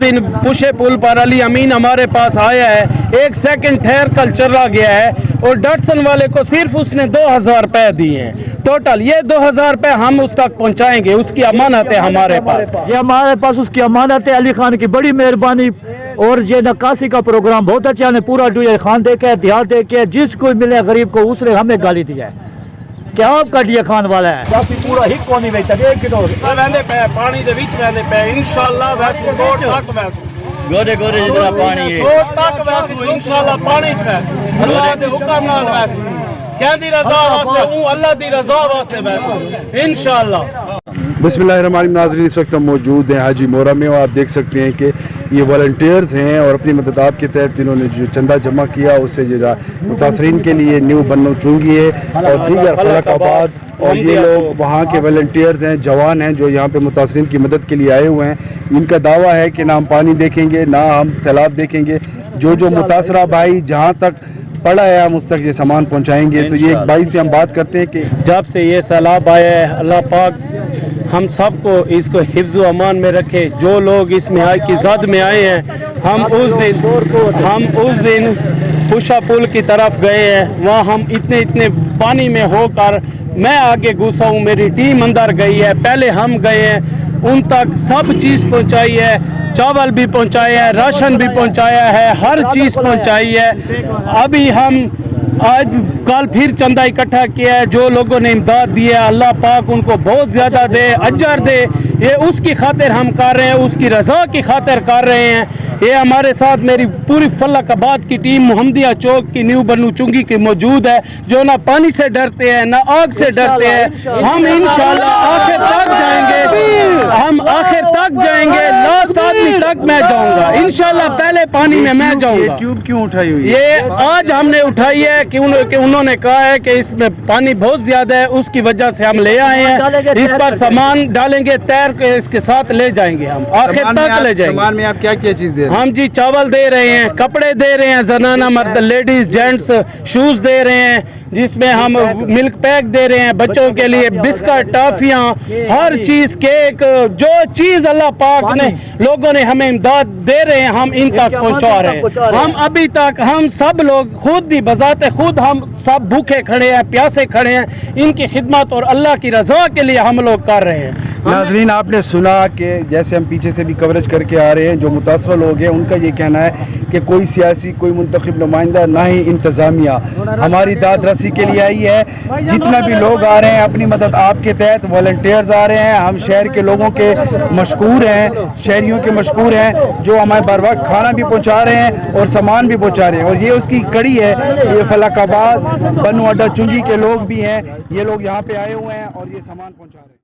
दिन पुशे पुल पर अली अमीन हमारे पास आया है, 1 सेकंड ठहर कर चला गया है और डटसन वाले को सिर्फ उसने 2000 रुपए दिए हैं टोटल। ये 2000 रुपए हम उस तक पहुंचाएंगे, उसकी अमानत है हमारे पास, ये हमारे पास उसकी अमानत है। अली खान की बड़ी मेहरबानी। और ये नक्काशी का प्रोग्राम बहुत अच्छा है, पूरा डूयर खान देखे है, ध्यान देखे, जिसको मिले गरीब को उसने हमें गाली दी है। क्या आपका डीए खान वाला है काफी पूरा हिट कोनी में तक एक किलो रहंदे पे पानी दे विच रहंदे पे इंशाल्लाह वैसू कोट तक वैसू गोरे गोरे जितना पानी है कोट तक वैसू इंशाल्लाह पानी च वैसू अल्लाह दे हुक्म नाल वैसू क्या दी रजा वास्ते हूं अल्लाह दी रजा वास्ते वैसू इंशाल्लाह। बिस्मिल्लाहिर्रहमानिर्रहीम। नाज़रीन, इस वक्त हम मौजूद हैं हाजी मोरा में और आप देख सकते हैं कि ये वॉलंटियर्स हैं और अपनी मदद के तहत इन्होंने जो चंदा जमा किया उससे जो मुतासरीन के लिए न्यू बन्नू चुंगी है और दीगर फलकाबाद और ये लोग वहाँ के वॉलंटियर्स हैं, जवान हैं जो यहाँ पे मुतासरीन की मदद के लिए आए हुए हैं। इनका दावा है कि ना हम पानी देखेंगे ना हम सैलाब देखेंगे, जो मुतासरा भाई जहाँ तक पड़ा है हम उस तक ये सामान पहुँचाएँगे। तो ये एक भाई से हम बात करते हैं कि जब से ये सैलाब आया है अल्लाह पाक हम सबको इसको हिफ्ज़ व अमान में रखे। जो लोग इस मियाँ की ज़द में आए हैं हम उस दिन पुशा पुल की तरफ गए हैं, वहाँ हम इतने पानी में होकर मैं आगे घुसा हूँ, मेरी टीम अंदर गई है, पहले हम गए हैं, उन तक सब चीज़ पहुँचाई है, चावल भी पहुँचाए हैं, राशन भी पहुँचाया है, हर चीज़ पहुँचाई है। अभी हम आज कल फिर चंदा इकट्ठा किया है, जो लोगों ने इमदाद दी है अल्लाह पाक उनको बहुत ज़्यादा दे, अजर दे। ये उसकी खातिर हम कर रहे हैं, उसकी रज़ा की खातिर कर रहे हैं। ये हमारे साथ मेरी पूरी फलकाबाद की टीम मोहम्मदिया चौक की न्यू बन्नू चुंगी की मौजूद है, जो ना पानी से डरते हैं ना आग से डरते हैं। हम इंशाल्लाह आखिर तक जाएंगे, हम आखिर तक जाएंगे, लास्ट आदमी तक मैं जाऊंगा इंशाल्लाह, पहले पानी में मैं जाऊंगा। ट्यूब क्यों उठाई हुई? ये आज हमने उठाई है कि उन्होंने कहा है कि इसमें पानी बहुत ज्यादा है, उसकी वजह से हम ले आए हैं। इस पर सामान डालेंगे, तैर के इसके साथ ले जाएंगे, हम आखिर तक ले जाएंगे। सामान में आप क्या क्या चीज दे रहे हैं? हम जी चावल दे रहे हैं, कपड़े दे रहे हैं, जनाना मर्द लेडीज जेंट्स शूज दे रहे हैं, जिसमें हम मिल्क पैक दे रहे हैं बच्चों के लिए, बिस्किट टॉफियाँ, हर चीज, केक, जो चीज अल्लाह पाक ने लोगों ने हमें इमदाद दे रहे हैं हम इन तक पहुँचा रहे हैं। हम अभी तक हम सब लोग खुद ही बजाते खुद हम सब भूखे खड़े हैं, प्यासे खड़े हैं, इनकी खिदमत और अल्लाह की रजा के लिए हम लोग कर रहे हैं। नाज़रीन, आपने सुना कि जैसे हम पीछे से भी कवरेज करके आ रहे हैं, जो मुतासर लोग हैं उनका ये कहना है कि कोई सियासी कोई मुंतखब नुमाइंदा ना ही इंतज़ामिया हमारी दाद रसी के लिए आई है। जितना भी लोग आ रहे हैं अपनी मदद आपके तहत वॉलंटियर्स आ रहे हैं, हम शहर के लोगों के मशकूर हैं, शहरियों के मशकूर हैं, जो हमारे बर वक्त खाना भी पहुँचा रहे हैं और सामान भी पहुँचा रहे हैं। और ये उसकी कड़ी है। ये फलकाबाद बन्नू अड्डा चुंगी के लोग भी हैं, ये लोग यहाँ पे आए हुए हैं और ये सामान पहुँचा रहे हैं।